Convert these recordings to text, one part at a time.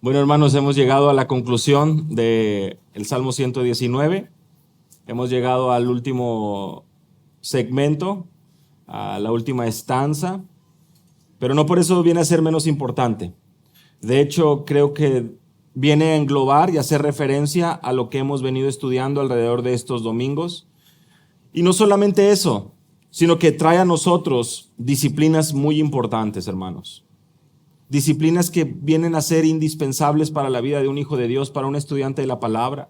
Bueno, hermanos, hemos llegado a la conclusión del Salmo 119. Hemos llegado al último segmento, a la última estanza, pero no por eso viene a ser menos importante. De hecho, creo que viene a englobar y hacer referencia a lo que hemos venido estudiando alrededor de estos domingos. Y no solamente eso, sino que trae a nosotros disciplinas muy importantes, hermanos. Disciplinas que vienen a ser indispensables para la vida de un hijo de Dios, para un estudiante de la palabra.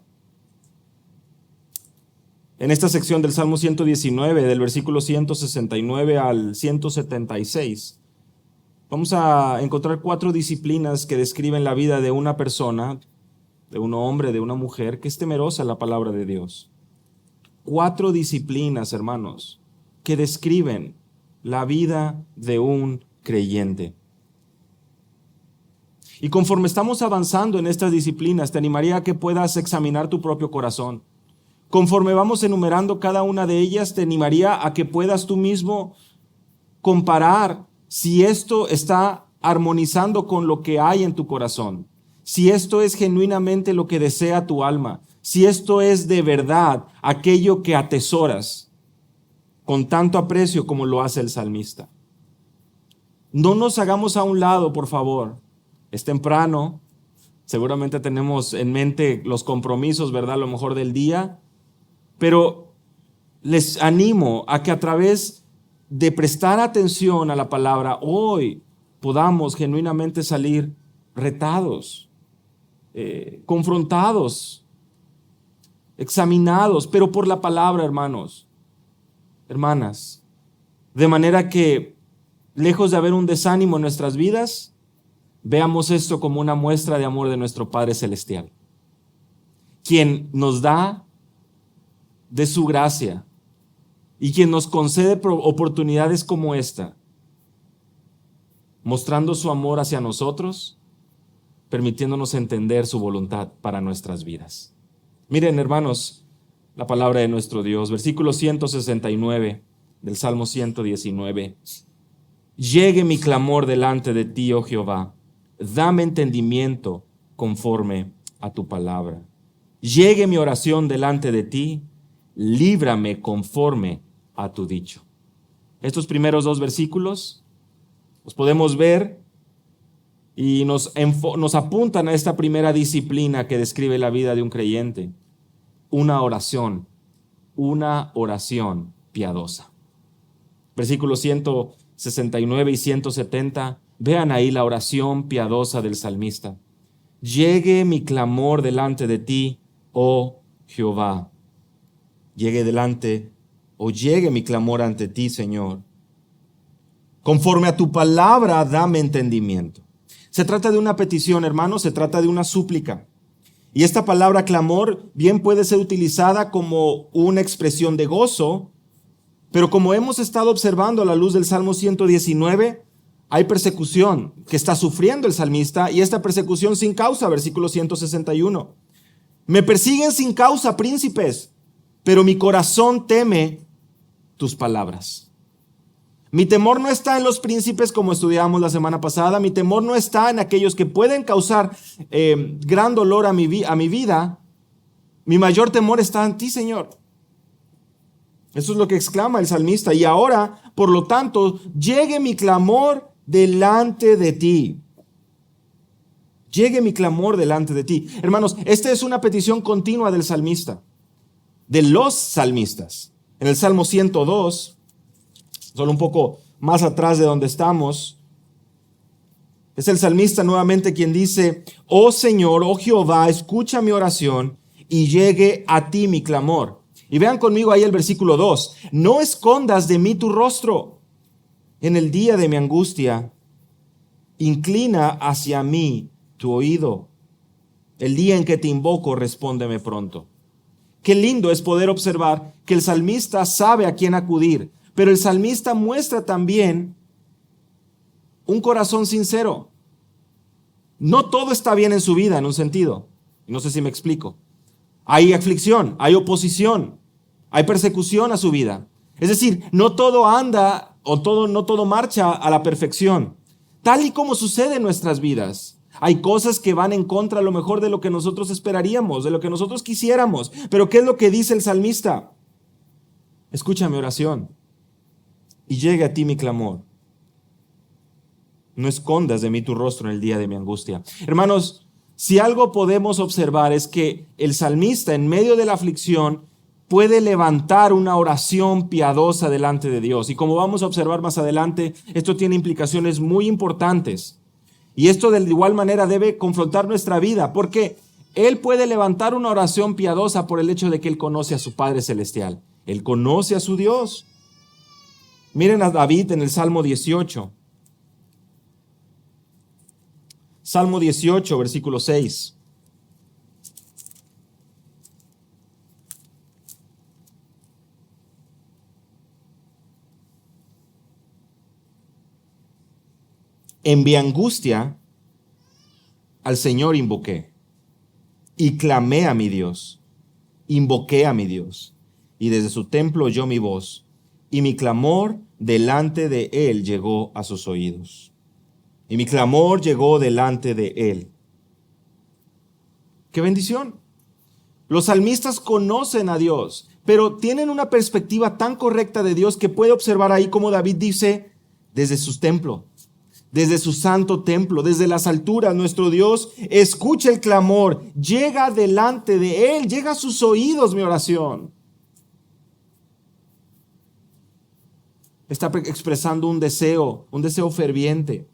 En esta sección del Salmo 119, del versículo 169 al 176, vamos a encontrar 4 disciplinas que describen la vida de una persona, de un hombre, de una mujer, que es temerosa a la palabra de Dios. 4 disciplinas, hermanos, que describen la vida de un creyente. Y conforme estamos avanzando en estas disciplinas, te animaría a que puedas examinar tu propio corazón. Conforme vamos enumerando cada una de ellas, te animaría a que puedas tú mismo comparar si esto está armonizando con lo que hay en tu corazón, si esto es genuinamente lo que desea tu alma, si esto es de verdad aquello que atesoras con tanto aprecio como lo hace el salmista. No nos hagamos a un lado, por favor. Es temprano, seguramente tenemos en mente los compromisos, ¿verdad? A lo mejor del día, pero les animo a que a través de prestar atención a la palabra, hoy podamos genuinamente salir retados, confrontados, examinados, pero por la palabra, hermanos, hermanas, de manera que, lejos de haber un desánimo en nuestras vidas, veamos esto como una muestra de amor de nuestro Padre Celestial, quien nos da de su gracia y quien nos concede oportunidades como esta, mostrando su amor hacia nosotros, permitiéndonos entender su voluntad para nuestras vidas. Miren, hermanos, la palabra de nuestro Dios, versículo 169 del Salmo 119. Llegue mi clamor delante de ti, oh Jehová. Dame entendimiento conforme a tu palabra. Llegue mi oración delante de ti, líbrame conforme a tu dicho. Estos primeros 2 versículos los podemos ver y nos apuntan a esta primera disciplina que describe la vida de un creyente, una oración piadosa. Versículos 169 y 170, vean ahí la oración piadosa del salmista. Llegue mi clamor delante de ti, oh Jehová. Llegue mi clamor ante ti, Señor. Conforme a tu palabra, dame entendimiento. Se trata de una petición, hermanos, se trata de una súplica. Y esta palabra clamor bien puede ser utilizada como una expresión de gozo, pero como hemos estado observando a la luz del Salmo 119, hay persecución que está sufriendo el salmista, y esta persecución sin causa, versículo 161. Me persiguen sin causa, príncipes, pero mi corazón teme tus palabras. Mi temor no está en los príncipes como estudiamos la semana pasada, mi temor no está en aquellos que pueden causar gran dolor a mi vida. Mi mayor temor está en ti, Señor. Eso es lo que exclama el salmista. Y ahora, por lo tanto, llegue mi clamor delante de ti. Llegue mi clamor delante de ti. Hermanos, esta es una petición continua del salmista, de los salmistas. En el Salmo 102, solo un poco más atrás de donde estamos, es el salmista nuevamente quien dice: oh Señor, oh Jehová, escucha mi oración y llegue a ti mi clamor. Y vean conmigo ahí el versículo 2. No escondas de mí tu rostro en el día de mi angustia. Inclina hacia mí tu oído. El día en que te invoco, respóndeme pronto. Qué lindo es poder observar que el salmista sabe a quién acudir, pero el salmista muestra también un corazón sincero. No todo está bien en su vida, en un sentido. No sé si me explico. Hay aflicción, hay oposición, hay persecución a su vida. Es decir, no todo anda no todo marcha a la perfección. Tal y como sucede en nuestras vidas, Hay cosas que van en contra a lo mejor de lo que nosotros esperaríamos, de lo que nosotros quisiéramos. Pero ¿qué es lo que dice el salmista? Escucha mi oración y llegue a ti mi clamor. No escondas de mí tu rostro en el día de mi angustia. Hermanos, si algo podemos observar es que el salmista en medio de la aflicción puede levantar una oración piadosa delante de Dios. Y como vamos a observar más adelante, esto tiene implicaciones muy importantes. Y esto de igual manera debe confrontar nuestra vida, porque él puede levantar una oración piadosa por el hecho de que él conoce a su Padre Celestial. Él conoce a su Dios. Miren a David en el Salmo 18. Salmo 18, versículo 6. En mi angustia al Señor invoqué y clamé a mi Dios. Invoqué a mi Dios y desde su templo oyó mi voz y mi clamor delante de él llegó a sus oídos. Y mi clamor llegó delante de él. ¡Qué bendición! Los salmistas conocen a Dios, pero tienen una perspectiva tan correcta de Dios que puede observar ahí como David dice, desde su templo, desde su santo templo, desde las alturas, nuestro Dios escucha el clamor, llega delante de él, llega a sus oídos mi oración. Está expresando un deseo ferviente,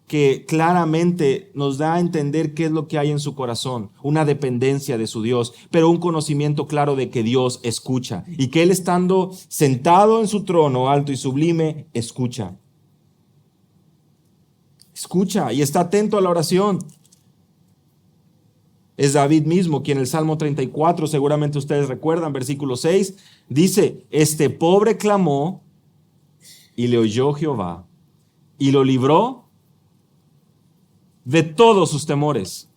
que claramente nos da a entender qué es lo que hay en su corazón, una dependencia de su Dios, pero un conocimiento claro de que Dios escucha y que Él estando sentado en su trono alto y sublime, escucha. Escucha y está atento a la oración. Es David mismo quien en el Salmo 34, seguramente ustedes recuerdan, versículo 6, dice, este pobre clamó y le oyó Jehová y lo libró de todos sus temores,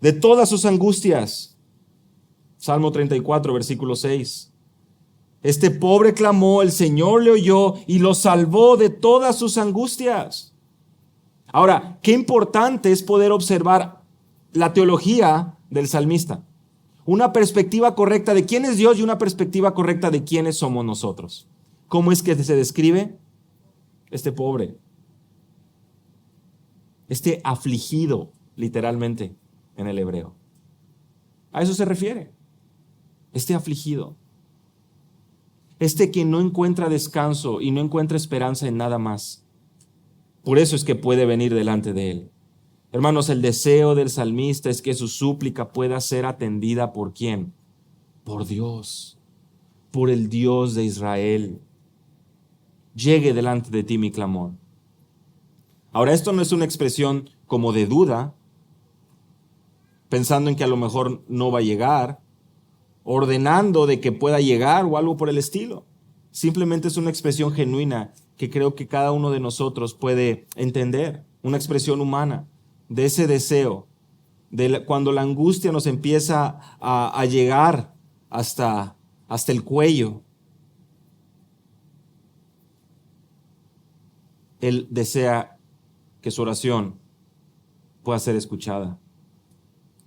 de todas sus angustias. Salmo 34, versículo 6. Este pobre clamó, el Señor le oyó y lo salvó de todas sus angustias. Ahora, qué importante es poder observar la teología del salmista. Una perspectiva correcta de quién es Dios y una perspectiva correcta de quiénes somos nosotros. ¿Cómo es que se describe? Este pobre. Este afligido, literalmente, en el hebreo. A eso se refiere. Este afligido. Este que no encuentra descanso y no encuentra esperanza en nada más. Por eso es que puede venir delante de él. Hermanos, el deseo del salmista es que su súplica pueda ser atendida ¿por quién? Por Dios. Por el Dios de Israel. Llegue delante de ti mi clamor. Ahora, esto no es una expresión como de duda, pensando en que a lo mejor no va a llegar, ordenando de que pueda llegar o algo por el estilo. Simplemente es una expresión genuina que creo que cada uno de nosotros puede entender, una expresión humana de ese deseo, cuando la angustia nos empieza a llegar hasta el cuello. Él desea que su oración pueda ser escuchada.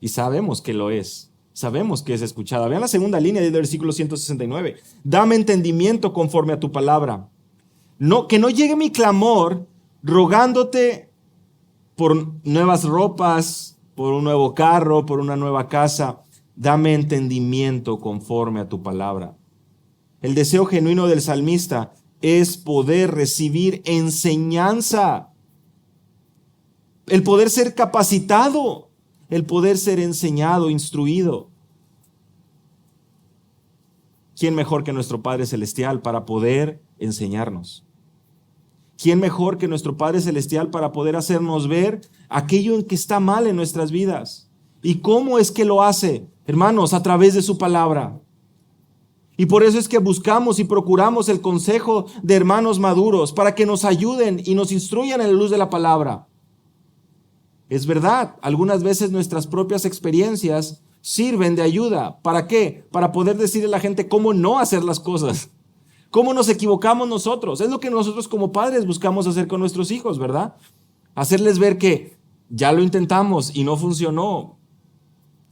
Y sabemos que lo es. Sabemos que es escuchada. Vean la segunda línea del versículo 169. Dame entendimiento conforme a tu palabra. No, que no llegue mi clamor rogándote por nuevas ropas, por un nuevo carro, por una nueva casa. Dame entendimiento conforme a tu palabra. El deseo genuino del salmista es poder recibir enseñanza. El poder ser capacitado, el poder ser enseñado, instruido. ¿Quién mejor que nuestro Padre Celestial para poder enseñarnos? ¿Quién mejor que nuestro Padre Celestial para poder hacernos ver aquello en que está mal en nuestras vidas? ¿Y cómo es que lo hace? Hermanos, a través de su palabra. Y por eso es que buscamos y procuramos el consejo de hermanos maduros para que nos ayuden y nos instruyan en la luz de la palabra. Es verdad, algunas veces nuestras propias experiencias sirven de ayuda. ¿Para qué? Para poder decirle a la gente cómo no hacer las cosas. Cómo nos equivocamos nosotros. Es lo que nosotros como padres buscamos hacer con nuestros hijos, ¿verdad? hacerles ver que ya lo intentamos y no funcionó,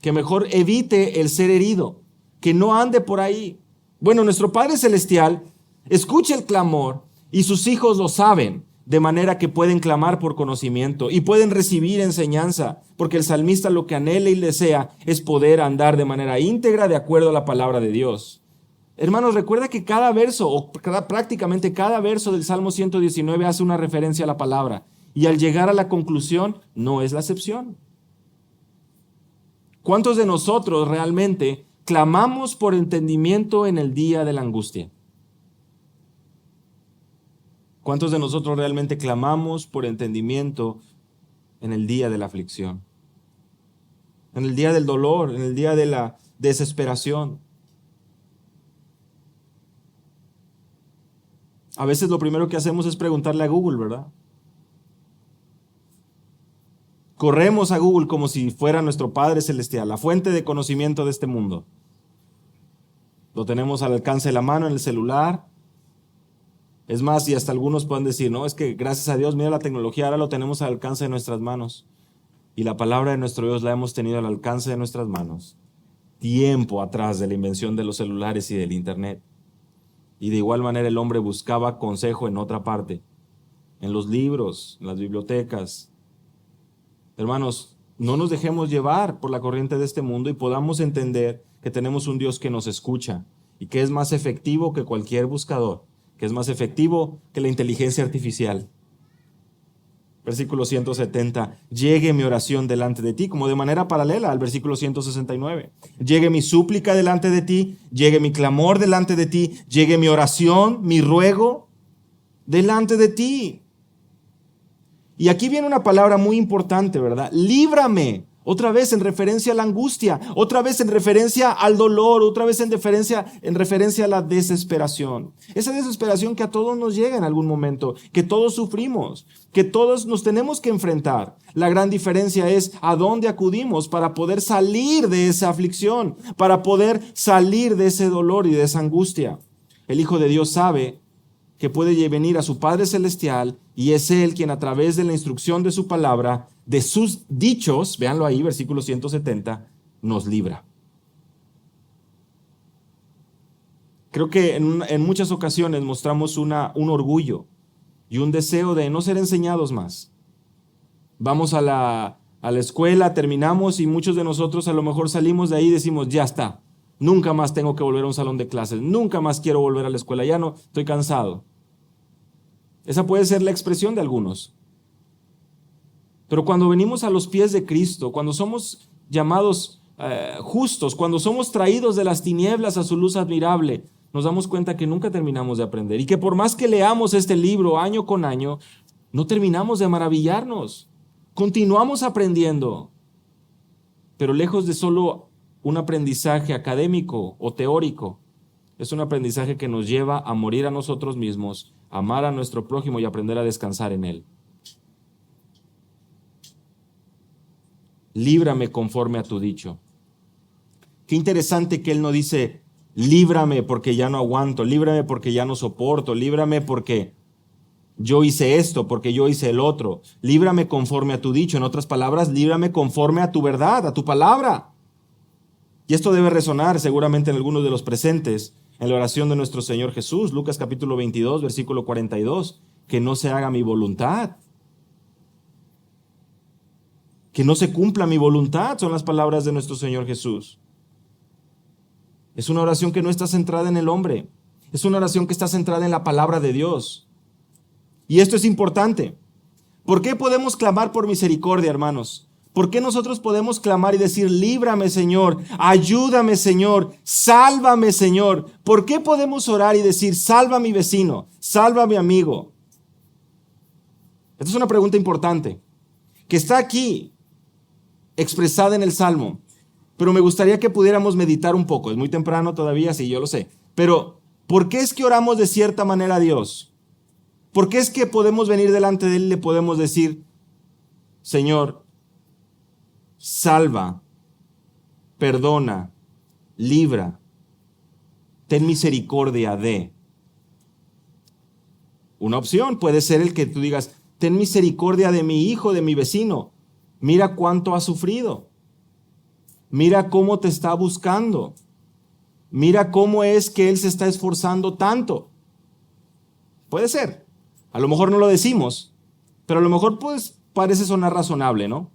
que mejor evite el ser herido, que no ande por ahí. Bueno, nuestro Padre Celestial escucha el clamor y sus hijos lo saben, de manera que pueden clamar por conocimiento y pueden recibir enseñanza, porque el salmista lo que anhela y desea es poder andar de manera íntegra de acuerdo a la palabra de Dios. Hermanos, recuerda que cada verso, prácticamente cada verso del Salmo 119 hace una referencia a la palabra, y al llegar a la conclusión no es la excepción. ¿Cuántos de nosotros realmente clamamos por entendimiento en el día de la angustia? ¿Cuántos de nosotros realmente clamamos por entendimiento en el día de la aflicción? En el día del dolor, en el día de la desesperación. A veces lo primero que hacemos es preguntarle a Google, ¿verdad? Corremos a Google como si fuera nuestro Padre Celestial, la fuente de conocimiento de este mundo. Lo tenemos al alcance de la mano en el celular. Es más, y hasta algunos pueden decir, no, es que gracias a Dios, mira la tecnología, ahora lo tenemos al alcance de nuestras manos. Y la palabra de nuestro Dios la hemos tenido al alcance de nuestras manos. Tiempo atrás de la invención de los celulares y del internet. Y de igual manera el hombre buscaba consejo en otra parte, en los libros, en las bibliotecas. Hermanos, no nos dejemos llevar por la corriente de este mundo y podamos entender que tenemos un Dios que nos escucha y que es más efectivo que cualquier buscador, que es más efectivo que la inteligencia artificial. Versículo 170, llegue mi oración delante de ti, como de manera paralela al versículo 169. Llegue mi súplica delante de ti, llegue mi clamor delante de ti, llegue mi oración, mi ruego delante de ti. Y aquí viene una palabra muy importante, ¿verdad? Líbrame. Otra vez en referencia a la angustia, otra vez en referencia al dolor, otra vez en referencia a la desesperación. Esa desesperación que a todos nos llega en algún momento, que todos sufrimos, que todos nos tenemos que enfrentar. La gran diferencia es a dónde acudimos para poder salir de esa aflicción, para poder salir de ese dolor y de esa angustia. El Hijo de Dios sabe que puede venir a su Padre Celestial y es Él quien a través de la instrucción de su palabra, de sus dichos, véanlo ahí, versículo 170, nos libra. Creo que en muchas ocasiones mostramos un orgullo y un deseo de no ser enseñados más. Vamos a la escuela, terminamos y muchos de nosotros a lo mejor salimos de ahí y decimos, ya está. Nunca más tengo que volver a un salón de clases. Nunca más quiero volver a la escuela. Ya no, estoy cansado. Esa puede ser la expresión de algunos. Pero cuando venimos a los pies de Cristo, cuando somos llamados justos, cuando somos traídos de las tinieblas a su luz admirable, nos damos cuenta que nunca terminamos de aprender. Y que por más que leamos este libro año con año, no terminamos de maravillarnos. Continuamos aprendiendo. Pero lejos de solo un aprendizaje académico o teórico, es un aprendizaje que nos lleva a morir a nosotros mismos, amar a nuestro prójimo y aprender a descansar en él. Líbrame conforme a tu dicho. Qué interesante que él no dice, líbrame porque ya no aguanto, líbrame porque ya no soporto, líbrame porque yo hice esto, porque yo hice el otro. Líbrame conforme a tu dicho. En otras palabras, líbrame conforme a tu verdad, a tu palabra. Y esto debe resonar seguramente en algunos de los presentes en la oración de nuestro Señor Jesús, Lucas capítulo 22, versículo 42, que no se haga mi voluntad. Que no se cumpla mi voluntad, son las palabras de nuestro Señor Jesús. Es una oración que no está centrada en el hombre, es una oración que está centrada en la palabra de Dios. Y esto es importante. ¿Por qué podemos clamar por misericordia, hermanos? ¿Por qué nosotros podemos clamar y decir, líbrame, Señor, ayúdame, Señor, sálvame, Señor? ¿Por qué podemos orar y decir, salva a mi vecino, salva a mi amigo? Esta es una pregunta importante, que está aquí expresada en el Salmo, pero me gustaría que pudiéramos meditar un poco. Es muy temprano todavía, sí, yo lo sé, pero ¿por qué es que oramos de cierta manera a Dios? ¿Por qué es que podemos venir delante de Él y le podemos decir, Señor, salva, perdona, libra, ten misericordia de? Una opción puede ser el que tú digas, ten misericordia de mi hijo, de mi vecino. Mira cuánto ha sufrido. Mira cómo te está buscando. Mira cómo es que él se está esforzando tanto. Puede ser. A lo mejor no lo decimos, pero a lo mejor pues parece sonar razonable, ¿no?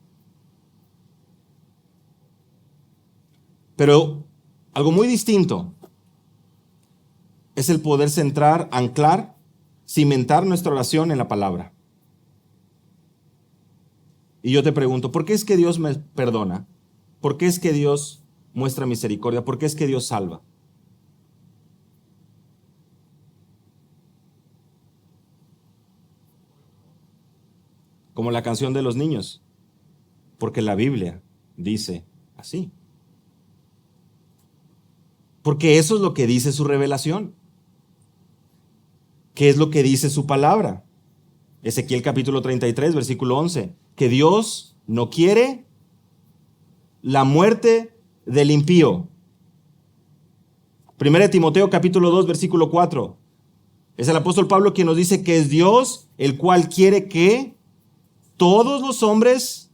Pero algo muy distinto es el poder centrar, anclar, cimentar nuestra oración en la palabra. Y yo te pregunto, ¿por qué es que Dios me perdona? ¿Por qué es que Dios muestra misericordia? ¿Por qué es que Dios salva? Como la canción de los niños, porque la Biblia dice así. Porque eso es lo que dice su revelación. ¿Qué es lo que dice su palabra? Ezequiel capítulo 33, versículo 11. Que Dios no quiere la muerte del impío. 1 Timoteo capítulo 2, versículo 4. Es el apóstol Pablo quien nos dice que es Dios el cual quiere que todos los hombres,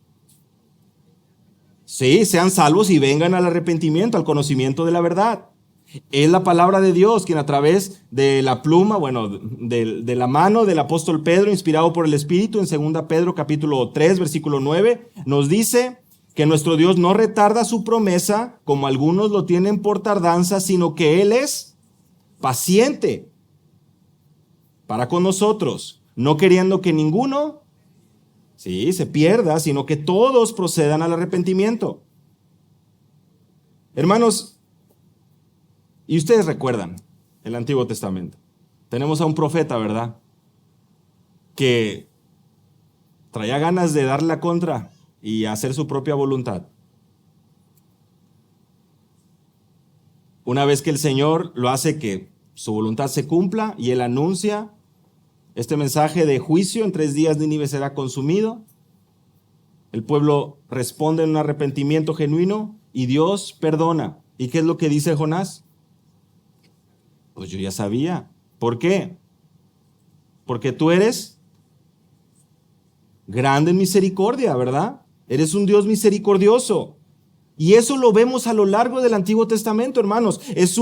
sí, sean salvos y vengan al arrepentimiento, al conocimiento de la verdad. Es la palabra de Dios quien a través de la pluma, de la mano del apóstol Pedro, inspirado por el Espíritu, en 2 Pedro capítulo 3, versículo 9, nos dice que nuestro Dios no retarda su promesa, como algunos lo tienen por tardanza, sino que Él es paciente para con nosotros, no queriendo que ninguno se pierda, sino que todos procedan al arrepentimiento. Hermanos, y ustedes recuerdan el Antiguo Testamento. Tenemos a un profeta, ¿verdad? Que traía ganas de darle la contra y hacer su propia voluntad. Una vez que el Señor lo hace que su voluntad se cumpla y Él anuncia este mensaje de juicio, en 3 días Nínive será consumido. El pueblo responde en un arrepentimiento genuino y Dios perdona. ¿Y qué es lo que dice Jonás? Pues yo ya sabía. ¿Por qué? Porque tú eres grande en misericordia, ¿verdad? Eres un Dios misericordioso. Y eso lo vemos a lo largo del Antiguo Testamento, hermanos. Es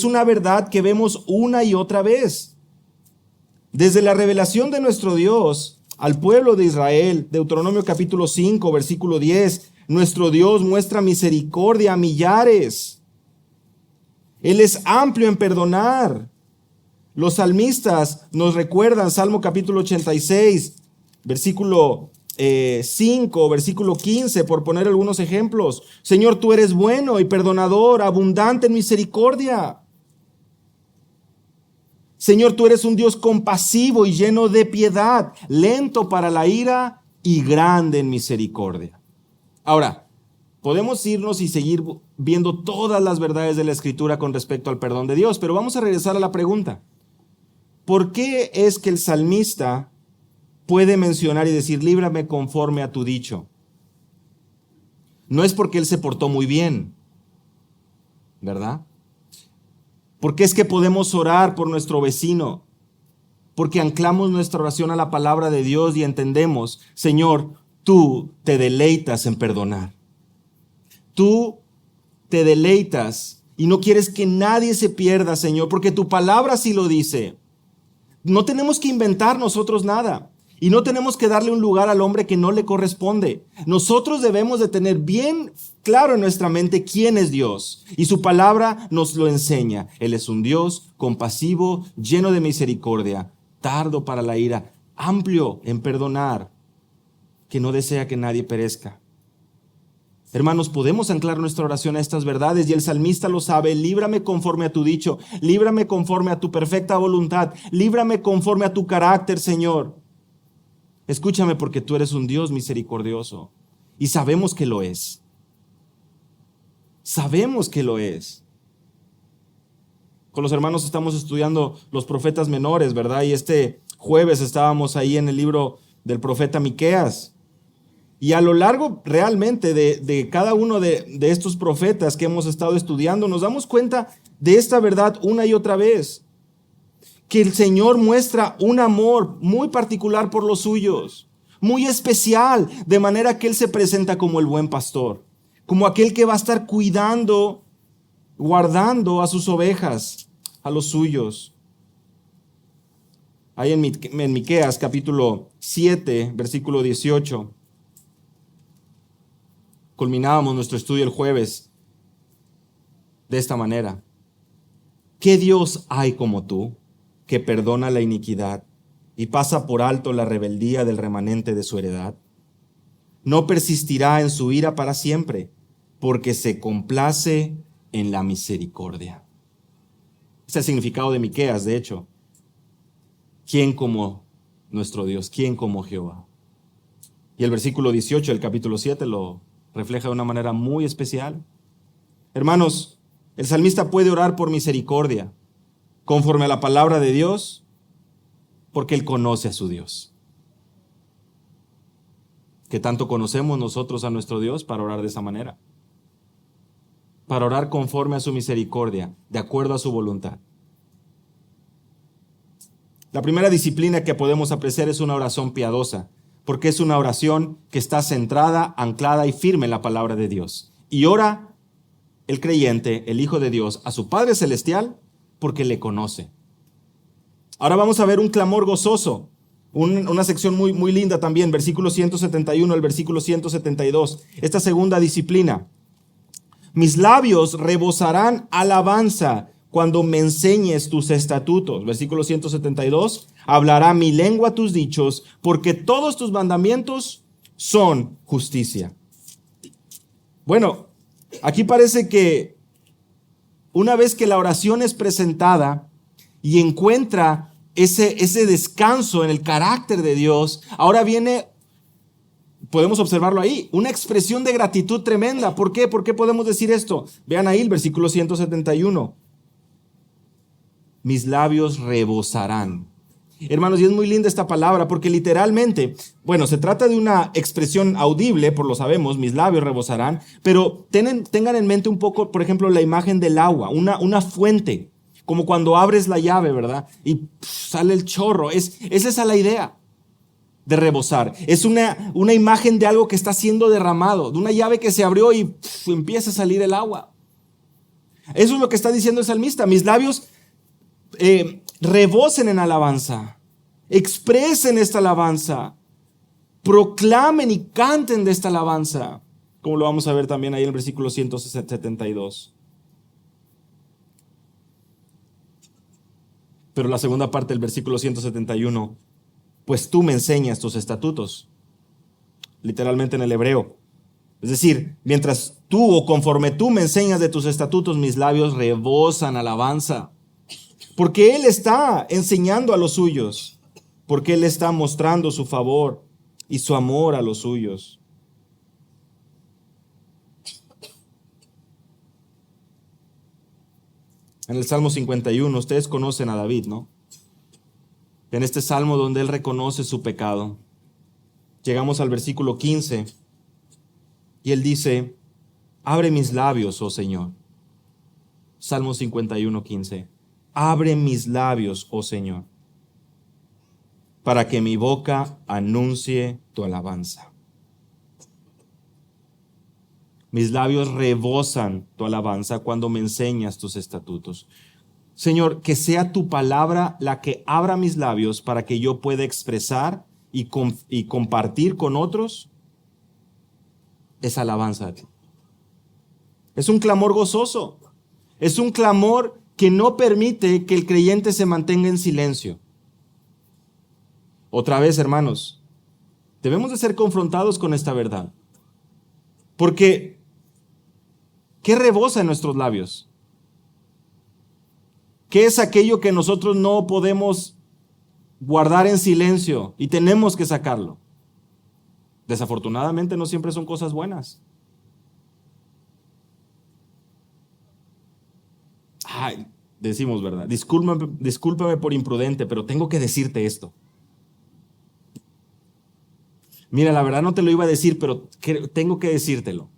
una verdad que vemos una y otra vez. Desde la revelación de nuestro Dios al pueblo de Israel, Deuteronomio capítulo 5, versículo 10, nuestro Dios muestra misericordia a millares. Él es amplio en perdonar. Los salmistas nos recuerdan, Salmo capítulo 86, versículo 5, versículo 15, por poner algunos ejemplos. Señor, tú eres bueno y perdonador, abundante en misericordia. Señor, tú eres un Dios compasivo y lleno de piedad, lento para la ira y grande en misericordia. Ahora, podemos irnos y seguir viendo todas las verdades de la Escritura con respecto al perdón de Dios, pero vamos a regresar a la pregunta. ¿Por qué es que el salmista puede mencionar y decir, líbrame conforme a tu dicho? No es porque él se portó muy bien, ¿verdad? Porque es que podemos orar por nuestro vecino, porque anclamos nuestra oración a la palabra de Dios y entendemos, Señor, tú te deleitas en perdonar. Tú te deleitas y no quieres que nadie se pierda, Señor, porque tu palabra sí lo dice. No tenemos que inventar nosotros nada y no tenemos que darle un lugar al hombre que no le corresponde. Nosotros debemos de tener bien claro en nuestra mente quién es Dios y su palabra nos lo enseña. Él es un Dios compasivo, lleno de misericordia, tardo para la ira, amplio en perdonar, que no desea que nadie perezca. Hermanos, podemos anclar nuestra oración a estas verdades y el salmista lo sabe. Líbrame conforme a tu dicho, líbrame conforme a tu perfecta voluntad, líbrame conforme a tu carácter, Señor. Escúchame, porque tú eres un Dios misericordioso y sabemos que lo es. Sabemos que lo es. Con los hermanos estamos estudiando los profetas menores, ¿verdad? Y este jueves estábamos ahí en el libro del profeta Miqueas. Y a lo largo realmente de cada uno de estos profetas que hemos estado estudiando, nos damos cuenta de esta verdad una y otra vez. que el Señor muestra un amor muy particular por los suyos, muy especial, de manera que Él se presenta como el buen pastor, como aquel que va a estar cuidando, guardando a sus ovejas, a los suyos. Ahí en Miqueas capítulo 7, versículo 18, culminábamos nuestro estudio el jueves de esta manera. ¿Qué Dios hay como tú, que perdona la iniquidad y pasa por alto la rebeldía del remanente de su heredad? No persistirá en su ira para siempre, porque se complace en la misericordia. Este es el significado de Miqueas, de hecho. ¿Quién como nuestro Dios? ¿Quién como Jehová? Y el versículo 18 del capítulo 7 lo refleja de una manera muy especial. Hermanos, el salmista puede orar por misericordia, conforme a la palabra de Dios, porque él conoce a su Dios. ¿Qué tanto conocemos nosotros a nuestro Dios para orar de esa manera? Para orar conforme a su misericordia, de acuerdo a su voluntad. La primera disciplina que podemos apreciar es una oración piadosa, porque es una oración que está centrada, anclada y firme en la palabra de Dios. Y ora el creyente, el Hijo de Dios, a su Padre Celestial, porque le conoce. Ahora vamos a ver un clamor gozoso, una sección muy linda también, versículo 171 al versículo 172. Esta segunda disciplina. Mis labios rebosarán alabanza cuando me enseñes tus estatutos. Versículo 172. Hablará mi lengua tus dichos, porque todos tus mandamientos son justicia. Bueno, aquí parece que una vez que la oración es presentada y encuentra ese descanso en el carácter de Dios, ahora viene, podemos observarlo ahí, una expresión de gratitud tremenda. ¿Por qué? ¿Por qué podemos decir esto? Vean ahí el versículo 171. Mis labios rebosarán. Hermanos, y es muy linda esta palabra porque literalmente, bueno, se trata de una expresión audible, por lo sabemos, mis labios rebosarán, pero tengan en mente un poco, por ejemplo, la imagen del agua, una fuente, como cuando abres la llave, ¿verdad? Y sale el chorro. Es esa la idea de rebosar. Es una imagen de algo que está siendo derramado, de una llave que se abrió y empieza a salir el agua. Eso es lo que está diciendo el salmista. Mis labios rebosen en alabanza, expresen esta alabanza, proclamen y canten de esta alabanza, como lo vamos a ver también ahí en el versículo 172. Pero la segunda parte del versículo 171, pues tú me enseñas tus estatutos, literalmente en el hebreo. Es decir, mientras tú o conforme tú me enseñas de tus estatutos, mis labios rebosan alabanza. Porque Él está enseñando a los suyos, porque Él está mostrando su favor y su amor a los suyos. En el Salmo 51, ustedes conocen a David, ¿no? En este salmo donde él reconoce su pecado. Llegamos al versículo 15 y él dice, abre mis labios, oh Señor. Salmo 51, 15. Abre mis labios, oh Señor, para que mi boca anuncie tu alabanza. Mis labios rebosan tu alabanza cuando me enseñas tus estatutos. Señor, que sea tu palabra la que abra mis labios para que yo pueda expresar y compartir con otros esa alabanza a ti. Es un clamor gozoso. Es un clamor que no permite que el creyente se mantenga en silencio. Otra vez, hermanos, debemos de ser confrontados con esta verdad. Porque, ¿qué rebosa en nuestros labios? ¿Qué es aquello que nosotros no podemos guardar en silencio y tenemos que sacarlo? Desafortunadamente no siempre son cosas buenas. Ay, decimos, ¿verdad? Discúlpame por imprudente, pero tengo que decirte esto. Mira, la verdad no te lo iba a decir, pero tengo que decírtelo.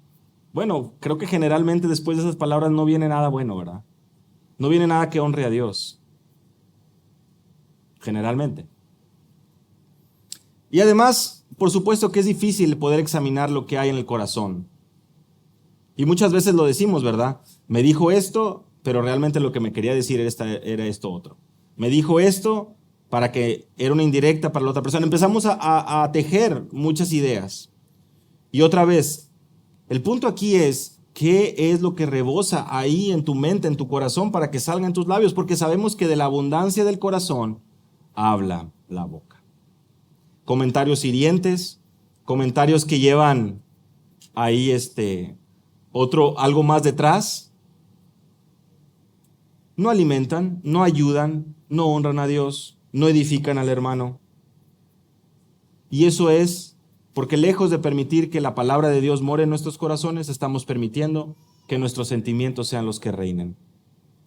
Bueno, creo que generalmente después de esas palabras no viene nada bueno, ¿verdad? No viene nada que honre a Dios. generalmente. Y además, por supuesto que es difícil poder examinar lo que hay en el corazón. Y muchas veces lo decimos, ¿verdad? Me dijo esto, pero realmente lo que me quería decir era esto otro. Me dijo esto para que era una indirecta para la otra persona. Empezamos a tejer muchas ideas. Y otra vez, el punto aquí es, ¿qué es lo que rebosa ahí en tu mente, en tu corazón, para que salga en tus labios? Porque sabemos que de la abundancia del corazón habla la boca. Comentarios hirientes, comentarios que llevan ahí algo más detrás, no alimentan, no ayudan, no honran a Dios, no edifican al hermano. Y eso es porque lejos de permitir que la palabra de Dios more en nuestros corazones, estamos permitiendo que nuestros sentimientos sean los que reinen.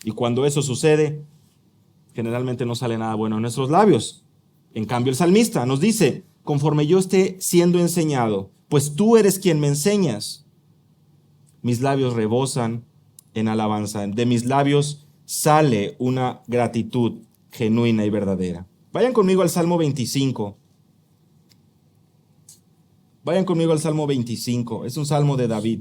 Y cuando eso sucede, generalmente no sale nada bueno en nuestros labios. En cambio, el salmista nos dice, conforme yo esté siendo enseñado, pues tú eres quien me enseñas, mis labios rebosan en alabanza. De mis labios sale una gratitud genuina y verdadera. Vayan conmigo al Salmo 25. Vayan conmigo al Salmo 25. Es un salmo de David.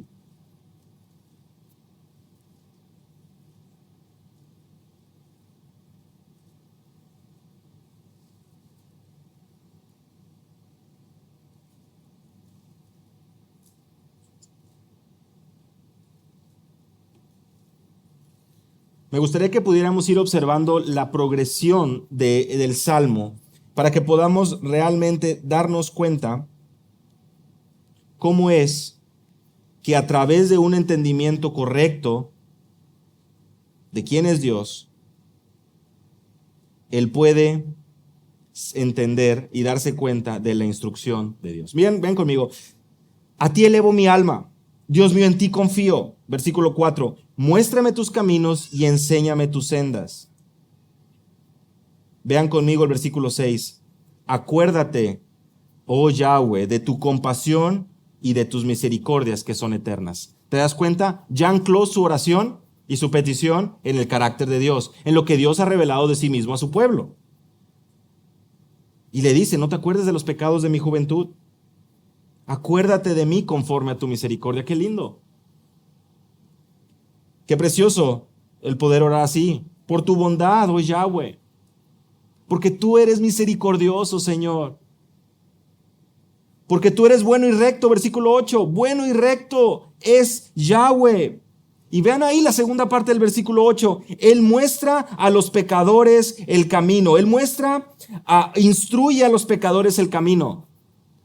Me gustaría que pudiéramos ir observando la progresión del Salmo para que podamos realmente darnos cuenta cómo es que a través de un entendimiento correcto de quién es Dios, él puede entender y darse cuenta de la instrucción de Dios. Miren, ven conmigo. A ti elevo mi alma. Dios mío, en ti confío. Versículo 4. Muéstrame tus caminos y enséñame tus sendas. Vean conmigo el versículo 6. Acuérdate, oh Yahweh, de tu compasión y de tus misericordias que son eternas. ¿Te das cuenta? Ya ancló su oración y su petición en el carácter de Dios, en lo que Dios ha revelado de sí mismo a su pueblo. Y le dice, no te acuerdes de los pecados de mi juventud. Acuérdate de mí conforme a tu misericordia. Qué lindo. Qué precioso el poder orar así. Por tu bondad, oh Yahweh. Porque tú eres misericordioso, Señor. Porque tú eres bueno y recto, versículo 8. Bueno y recto es Yahweh. Y vean ahí la segunda parte del versículo 8. Él muestra a los pecadores el camino. Él instruye a los pecadores el camino.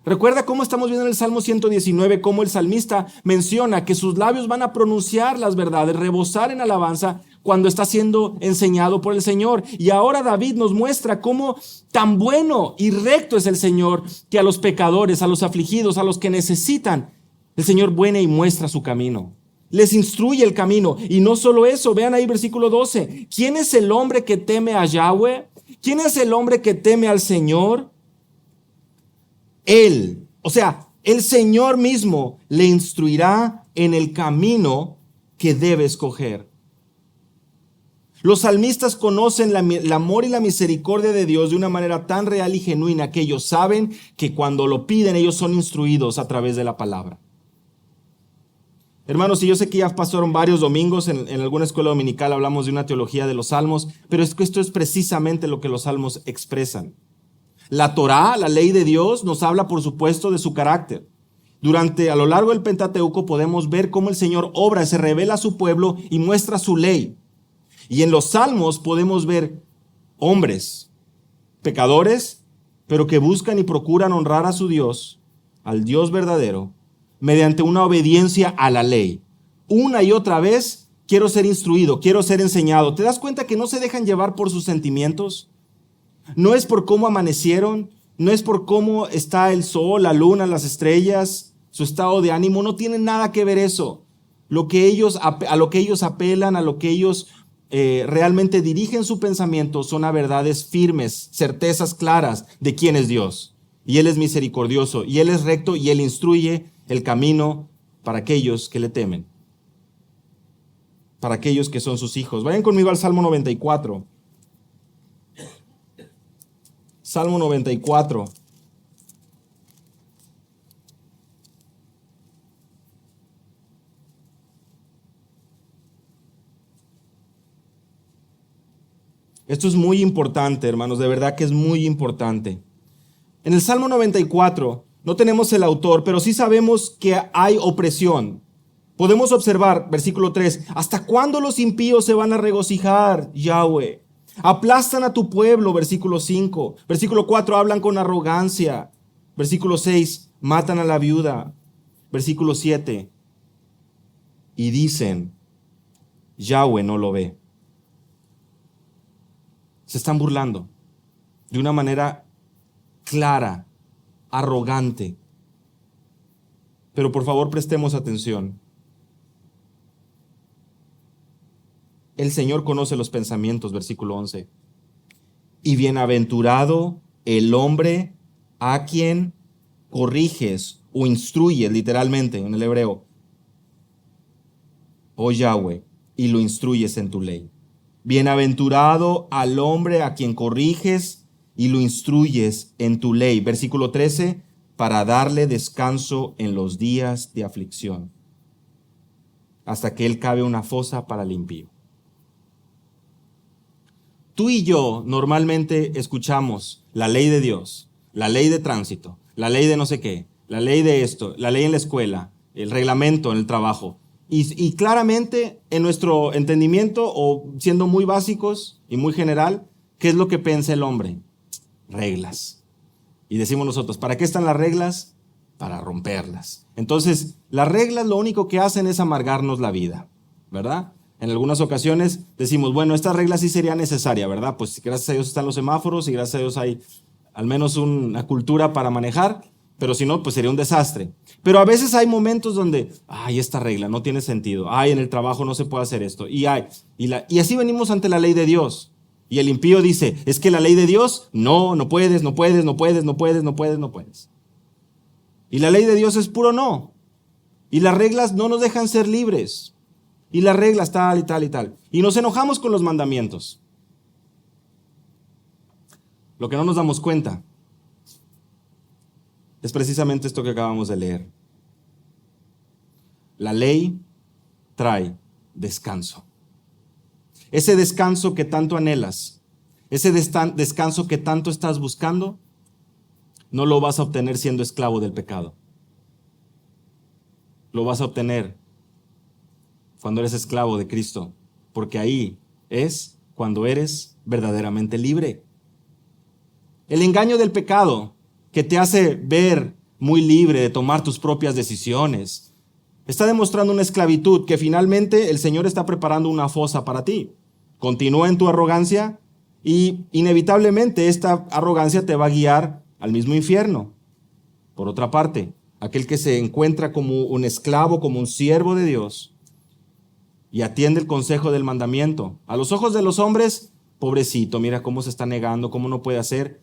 Recuerda cómo estamos viendo en el Salmo 119, cómo el salmista menciona que sus labios van a pronunciar las verdades, rebosar en alabanza cuando está siendo enseñado por el Señor. Y ahora David nos muestra cómo tan bueno y recto es el Señor que a los pecadores, a los afligidos, a los que necesitan, el Señor viene y muestra su camino. Les instruye el camino. Y no solo eso, vean ahí versículo 12. ¿Quién es el hombre que teme a Yahweh? ¿Quién es el hombre que teme al Señor? Él, o sea, el Señor mismo le instruirá en el camino que debe escoger. Los salmistas conocen el amor y la misericordia de Dios de una manera tan real y genuina que ellos saben que cuando lo piden ellos son instruidos a través de la palabra. Hermanos, y yo sé que ya pasaron varios domingos en alguna escuela dominical hablamos de una teología de los salmos, pero es que esto es precisamente lo que los salmos expresan. La Torá, la ley de Dios, nos habla, por supuesto, de su carácter. A lo largo del Pentateuco podemos ver cómo el Señor obra, se revela a su pueblo y muestra su ley. Y en los Salmos podemos ver hombres, pecadores, pero que buscan y procuran honrar a su Dios, al Dios verdadero, mediante una obediencia a la ley. Una y otra vez, quiero ser instruido, quiero ser enseñado. ¿Te das cuenta que no se dejan llevar por sus sentimientos? No es por cómo amanecieron, no es por cómo está el sol, la luna, las estrellas, su estado de ánimo, no tiene nada que ver eso. A lo que ellos apelan, a lo que ellos realmente dirigen su pensamiento son a verdades firmes, certezas claras de quién es Dios. Y Él es misericordioso, y Él es recto, y Él instruye el camino para aquellos que le temen, para aquellos que son sus hijos. Vayan conmigo al Salmo 94. Salmo 94. Esto es muy importante, hermanos, de verdad que es muy importante. En el Salmo 94 no tenemos el autor, pero sí sabemos que hay opresión. Podemos observar, versículo 3, ¿hasta cuándo los impíos se van a regocijar, Yahweh? Aplastan a tu pueblo, versículo 5. Versículo 4, hablan con arrogancia. Versículo 6, matan a la viuda. Versículo 7, y dicen, Yahweh no lo ve. Se están burlando de una manera clara, arrogante. Pero por favor prestemos atención. El Señor conoce los pensamientos, versículo 11. Y bienaventurado el hombre a quien corriges o instruyes, literalmente en el hebreo, oh Yahweh, y lo instruyes en tu ley. Bienaventurado al hombre a quien corriges y lo instruyes en tu ley. Versículo 13, para darle descanso en los días de aflicción, hasta que él cabe una fosa para el impío. Tú y yo normalmente escuchamos la ley de Dios, la ley de tránsito, la ley de no sé qué, la ley de esto, la ley en la escuela, el reglamento en el trabajo. Y claramente en nuestro entendimiento, o siendo muy básicos y muy general, ¿qué es lo que piensa el hombre? Reglas. Y decimos nosotros, ¿para qué están las reglas? Para romperlas. Entonces, las reglas lo único que hacen es amargarnos la vida, ¿verdad? En algunas ocasiones decimos, bueno, esta regla sí sería necesaria, ¿verdad? Pues gracias a Dios están los semáforos y gracias a Dios hay al menos una cultura para manejar, pero si no, pues sería un desastre. Pero a veces hay momentos donde, ay, esta regla no tiene sentido, ay, en el trabajo no se puede hacer esto, y así venimos ante la ley de Dios. Y el impío dice, es que la ley de Dios, no puedes, no puedes, no puedes, no puedes, no puedes, no puedes. Y la ley de Dios es puro no. Y las reglas no nos dejan ser libres. Y las reglas tal y tal y tal. Y nos enojamos con los mandamientos. Lo que no nos damos cuenta es precisamente esto que acabamos de leer. La ley trae descanso. Ese descanso que tanto anhelas, ese descanso que tanto estás buscando, no lo vas a obtener siendo esclavo del pecado. Lo vas a obtener cuando eres esclavo de Cristo, porque ahí es cuando eres verdaderamente libre. El engaño del pecado que te hace ver muy libre de tomar tus propias decisiones, está demostrando una esclavitud que finalmente el Señor está preparando una fosa para ti. Continúa en tu arrogancia y inevitablemente esta arrogancia te va a guiar al mismo infierno. Por otra parte, aquel que se encuentra como un esclavo, como un siervo de Dios, y atiende el consejo del mandamiento. A los ojos de los hombres, pobrecito, mira cómo se está negando, cómo no puede hacer,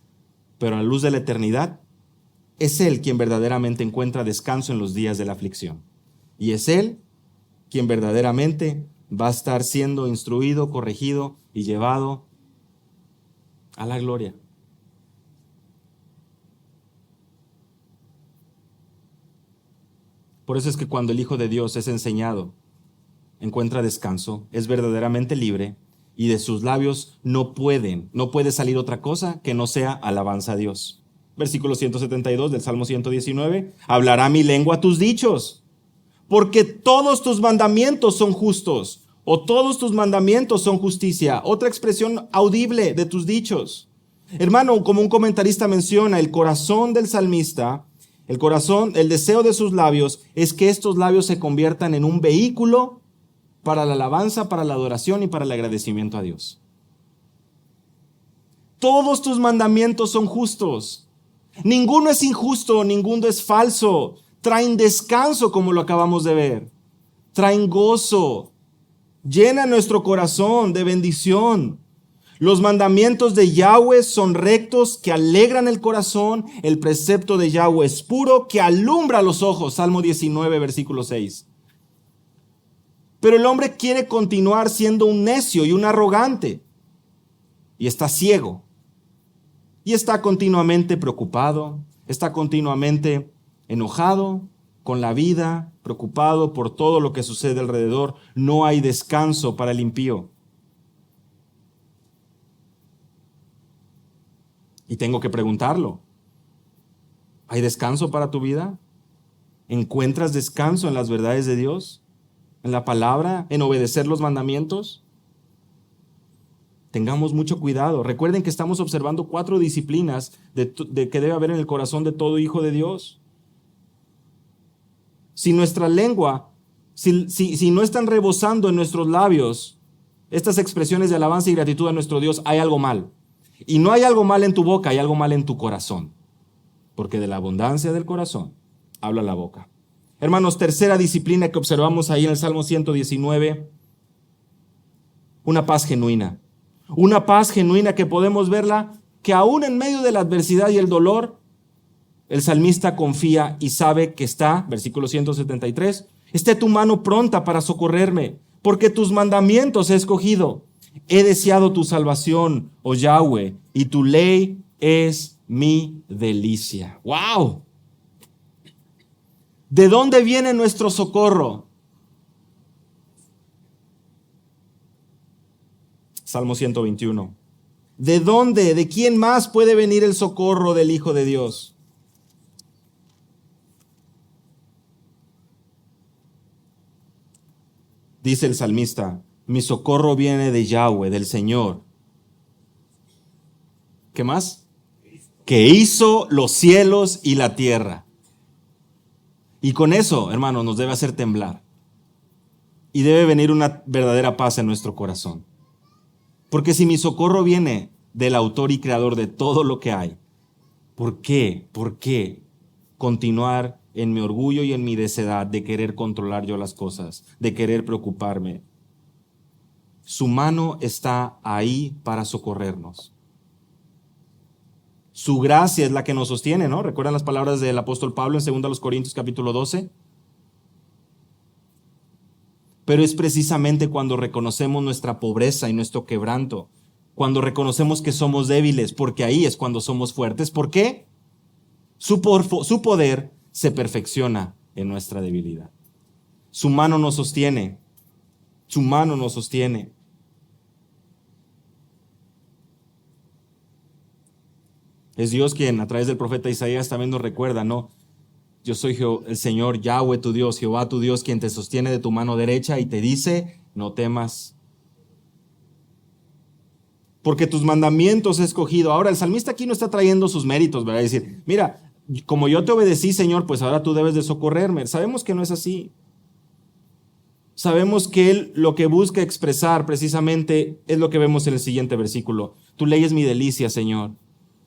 pero a la luz de la eternidad, es Él quien verdaderamente encuentra descanso en los días de la aflicción. Y es Él quien verdaderamente va a estar siendo instruido, corregido y llevado a la gloria. Por eso es que cuando el Hijo de Dios es enseñado, encuentra descanso, es verdaderamente libre y de sus labios no puede salir otra cosa que no sea alabanza a Dios. Versículo 172 del Salmo 119, hablará mi lengua tus dichos, porque todos tus mandamientos son justos, o todos tus mandamientos son justicia. Otra expresión audible de tus dichos. Hermano, como un comentarista menciona, el corazón del salmista, el deseo de sus labios es que estos labios se conviertan en un vehículo para la alabanza, para la adoración y para el agradecimiento a Dios. Todos tus mandamientos son justos. Ninguno es injusto, ninguno es falso. Traen descanso, como lo acabamos de ver. Traen gozo. Llena nuestro corazón de bendición. Los mandamientos de Yahweh son rectos, que alegran el corazón. El precepto de Yahweh es puro, que alumbra los ojos. Salmo 19, versículo 6. Pero el hombre quiere continuar siendo un necio y un arrogante. Y está ciego. y está continuamente preocupado, está continuamente enojado con la vida, preocupado por todo lo que sucede alrededor. No hay descanso para el impío. Y tengo que preguntarlo, ¿hay descanso para tu vida? ¿Encuentras descanso en las verdades de Dios? ¿En la palabra? ¿En obedecer los mandamientos? Tengamos mucho cuidado. Recuerden que estamos observando 4 disciplinas de que debe haber en el corazón de todo hijo de Dios. Si nuestra lengua, si no están rebosando en nuestros labios estas expresiones de alabanza y gratitud a nuestro Dios, hay algo mal. Y no hay algo mal en tu boca, hay algo mal en tu corazón. Porque de la abundancia del corazón habla la boca. Hermanos, tercera disciplina que observamos ahí en el Salmo 119, una paz genuina. Una paz genuina que podemos verla, que aún en medio de la adversidad y el dolor, el salmista confía y sabe que está, versículo 173, esté tu mano pronta para socorrerme, porque tus mandamientos he escogido. He deseado tu salvación, oh Yahweh, y tu ley es mi delicia. ¡Wow! ¿De dónde viene nuestro socorro? Salmo 121. ¿De dónde? ¿De quién más puede venir el socorro del Hijo de Dios? Dice el salmista, mi socorro viene de Yahweh, del Señor. ¿Qué más? Que hizo los cielos y la tierra. Y con eso, hermanos, nos debe hacer temblar. Y debe venir una verdadera paz en nuestro corazón. Porque si mi socorro viene del autor y creador de todo lo que hay, ¿por qué? ¿Por qué continuar en mi orgullo y en mi necedad de querer controlar yo las cosas, de querer preocuparme? Su mano está ahí para socorrernos. Su gracia es la que nos sostiene, ¿no? ¿Recuerdan las palabras del apóstol Pablo en 2 Corintios capítulo 12? Pero es precisamente cuando reconocemos nuestra pobreza y nuestro quebranto, cuando reconocemos que somos débiles, porque ahí es cuando somos fuertes. ¿Por qué? Su poder se perfecciona en nuestra debilidad. Su mano nos sostiene. Su mano nos sostiene. Es Dios quien a través del profeta Isaías también nos recuerda, ¿no? Yo soy el Señor, Yahweh tu Dios, Jehová tu Dios, quien te sostiene de tu mano derecha y te dice, no temas, porque tus mandamientos he escogido. Ahora, el salmista aquí no está trayendo sus méritos, ¿verdad? Es decir, mira, como yo te obedecí, Señor, pues ahora tú debes de socorrerme. Sabemos que no es así. Sabemos que Él lo que busca expresar precisamente es lo que vemos en el siguiente versículo. Tu ley es mi delicia, Señor.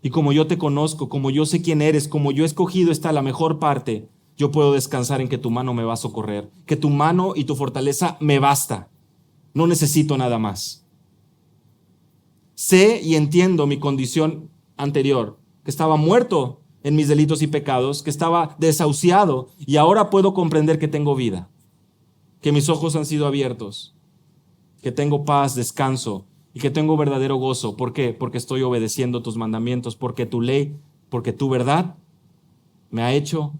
Y como yo te conozco, como yo sé quién eres, como yo he escogido esta la mejor parte, yo puedo descansar en que tu mano me va a socorrer, que tu mano y tu fortaleza me basta. No necesito nada más. Sé y entiendo mi condición anterior, que estaba muerto en mis delitos y pecados, que estaba desahuciado y ahora puedo comprender que tengo vida, que mis ojos han sido abiertos, que tengo paz, descanso y que tengo verdadero gozo. ¿Por qué? Porque estoy obedeciendo tus mandamientos, porque tu ley, porque tu verdad me ha hecho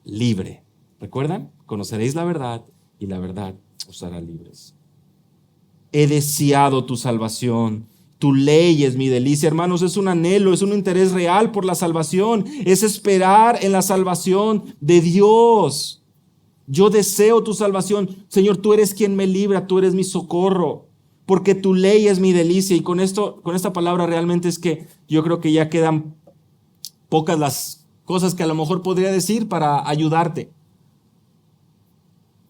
libre. ¿Recuerdan? Conoceréis la verdad y la verdad os hará libres. He deseado tu salvación. Tu ley es mi delicia, hermanos. Es un anhelo, es un interés real por la salvación. Es esperar en la salvación de Dios. Yo deseo tu salvación. Señor, tú eres quien me libra, tú eres mi socorro, porque tu ley es mi delicia. Y con esta palabra realmente es que yo creo que ya quedan pocas las cosas que a lo mejor podría decir para ayudarte.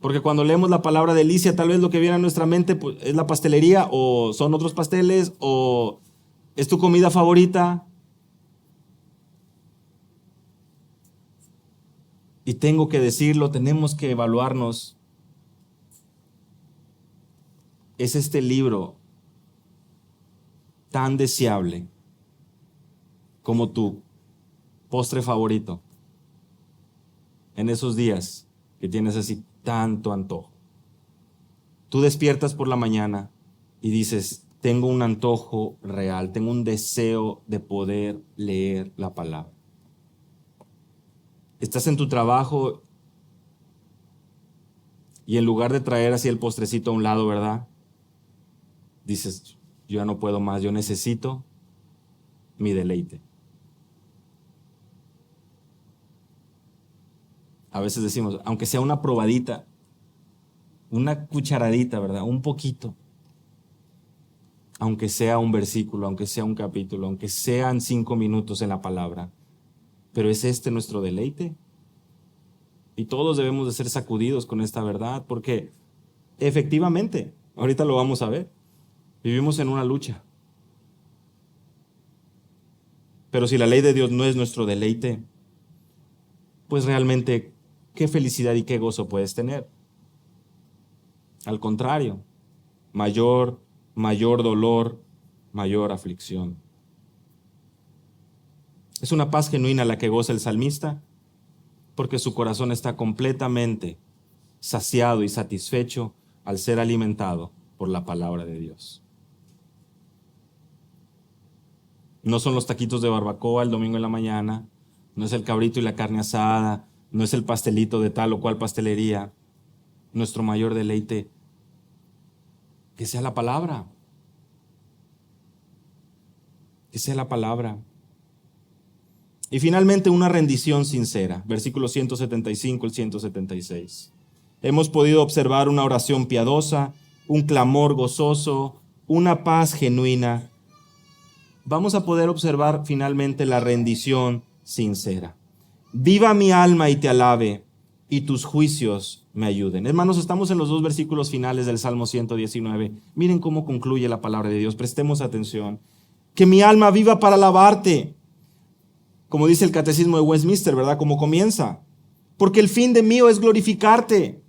Porque cuando leemos la palabra delicia, tal vez lo que viene a nuestra mente pues, es la pastelería, o son otros pasteles, o es tu comida favorita. Y tengo que decirlo, tenemos que evaluarnos. ¿Es este libro tan deseable como tu postre favorito en esos días que tienes así tanto antojo? Tú despiertas por la mañana y dices, tengo un antojo real, tengo un deseo de poder leer la palabra. Estás en tu trabajo y en lugar de traer así el postrecito a un lado, ¿verdad? Dices, yo ya no puedo más, yo necesito mi deleite. A veces decimos, aunque sea una probadita, una cucharadita, ¿verdad? Un poquito. Aunque sea un versículo, aunque sea un capítulo, aunque sean 5 minutos en la palabra. Pero ¿es este nuestro deleite? Y todos debemos de ser sacudidos con esta verdad, porque efectivamente, ahorita lo vamos a ver, vivimos en una lucha. Pero si la ley de Dios no es nuestro deleite, pues realmente, ¿qué felicidad y qué gozo puedes tener? Al contrario, mayor dolor, mayor aflicción. Es una paz genuina la que goza el salmista, porque su corazón está completamente saciado y satisfecho al ser alimentado por la palabra de Dios. No son los taquitos de barbacoa el domingo en la mañana, no es el cabrito y la carne asada, no es el pastelito de tal o cual pastelería. Nuestro mayor deleite, que sea la palabra. Que sea la palabra. Y finalmente una rendición sincera, versículos 175 y 176. Hemos podido observar una oración piadosa, un clamor gozoso, una paz genuina. Vamos a poder observar finalmente la rendición sincera. Viva mi alma y te alabe, y tus juicios me ayuden. Hermanos, estamos en los 2 versículos finales del Salmo 119. Miren cómo concluye la palabra de Dios. Prestemos atención. Que mi alma viva para alabarte. Como dice el Catecismo de Westminster, ¿verdad? Como comienza. Porque el fin de mío es glorificarte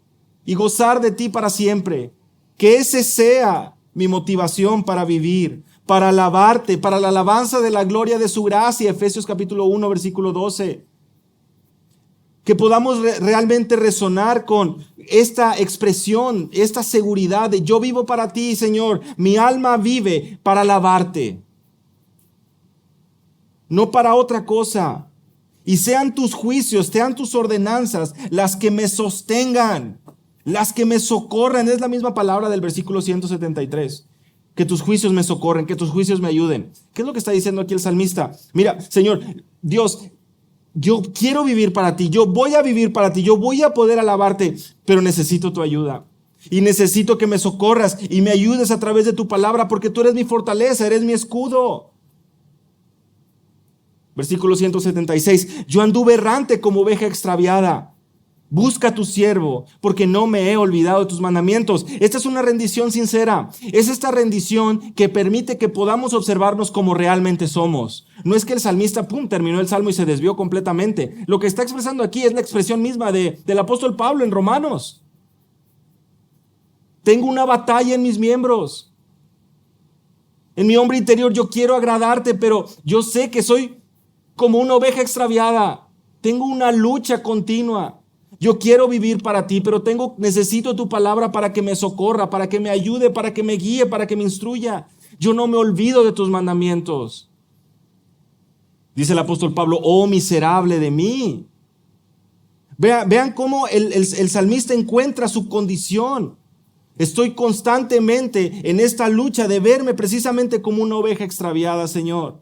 y gozar de ti para siempre. Que ese sea mi motivación para vivir, para alabarte, para la alabanza de la gloria de su gracia. Efesios capítulo 1, versículo 12. Que podamos realmente resonar con esta expresión, esta seguridad de yo vivo para ti, Señor. Mi alma vive para alabarte. No para otra cosa. Y sean tus juicios, sean tus ordenanzas las que me sostengan, las que me socorran. Es la misma palabra del versículo 173. Que tus juicios me socorren, que tus juicios me ayuden. ¿Qué es lo que está diciendo aquí el salmista? Mira, Señor, Dios, yo quiero vivir para ti, yo voy a vivir para ti, yo voy a poder alabarte, pero necesito tu ayuda. Y necesito que me socorras y me ayudes a través de tu palabra, porque tú eres mi fortaleza, eres mi escudo. Versículo 176. Yo anduve errante como oveja extraviada. Busca a tu siervo, porque no me he olvidado de tus mandamientos. Esta es una rendición sincera. Es esta rendición que permite que podamos observarnos como realmente somos. No es que el salmista, terminó el salmo y se desvió completamente. Lo que está expresando aquí es la expresión misma del apóstol Pablo en Romanos. Tengo una batalla en mis miembros. En mi hombre interior yo quiero agradarte, pero yo sé que soy como una oveja extraviada. Tengo una lucha continua. Yo quiero vivir para ti, pero necesito tu palabra para que me socorra, para que me ayude, para que me guíe, para que me instruya. Yo no me olvido de tus mandamientos. Dice el apóstol Pablo, oh miserable de mí. Vean cómo el salmista encuentra su condición. Estoy constantemente en esta lucha de verme precisamente como una oveja extraviada, Señor.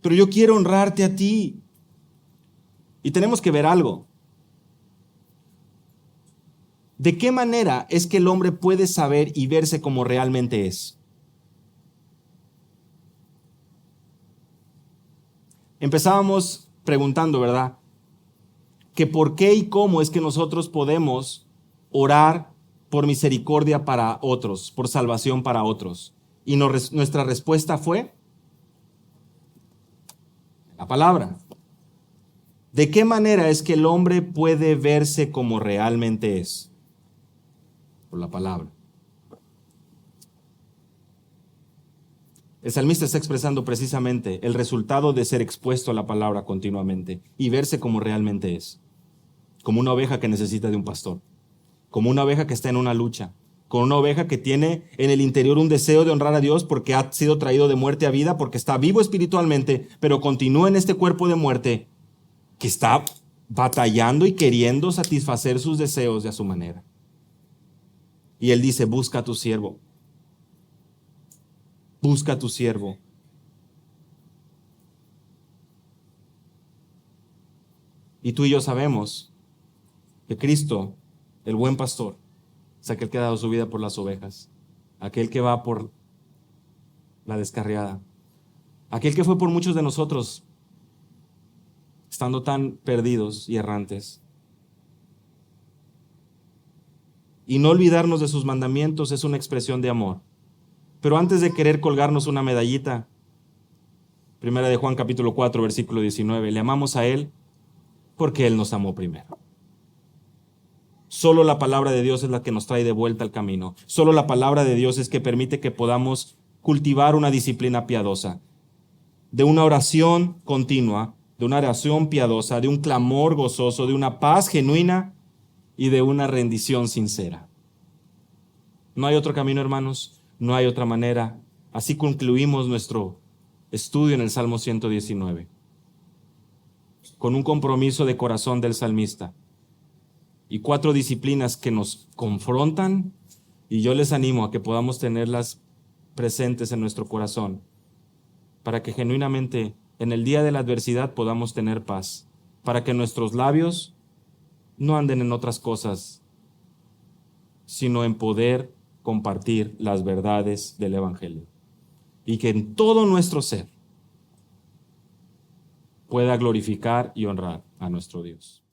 Pero yo quiero honrarte a ti. Y tenemos que ver algo. ¿De qué manera es que el hombre puede saber y verse como realmente es? Empezábamos preguntando, ¿verdad? Que por qué y cómo es que nosotros podemos orar por misericordia para otros, por salvación para otros. Y nuestra respuesta fue la palabra. ¿De qué manera es que el hombre puede verse como realmente es? Por la palabra. El salmista está expresando precisamente el resultado de ser expuesto a la palabra continuamente y verse como realmente es. Como una oveja que necesita de un pastor. Como una oveja que está en una lucha. con una oveja que tiene en el interior un deseo de honrar a Dios porque ha sido traído de muerte a vida, porque está vivo espiritualmente, pero continúa en este cuerpo de muerte, que está batallando y queriendo satisfacer sus deseos de a su manera. Y él dice, busca a tu siervo. Busca a tu siervo. Y tú y yo sabemos que Cristo, el buen pastor, es aquel que ha dado su vida por las ovejas, aquel que va por la descarriada, aquel que fue por muchos de nosotros, estando tan perdidos y errantes. Y no olvidarnos de sus mandamientos es una expresión de amor. Pero antes de querer colgarnos una medallita, Primera de Juan capítulo 4, versículo 19, le amamos a Él porque Él nos amó primero. Solo la palabra de Dios es la que nos trae de vuelta al camino. Solo la palabra de Dios es que permite que podamos cultivar una disciplina piadosa, de una oración continua, de una oración piadosa, de un clamor gozoso, de una paz genuina y de una rendición sincera. No hay otro camino, hermanos, no hay otra manera. Así concluimos nuestro estudio en el Salmo 119, con un compromiso de corazón del salmista y 4 disciplinas que nos confrontan, y yo les animo a que podamos tenerlas presentes en nuestro corazón para que genuinamente en el día de la adversidad podamos tener paz, para que nuestros labios no anden en otras cosas, sino en poder compartir las verdades del Evangelio. Y que en todo nuestro ser pueda glorificar y honrar a nuestro Dios.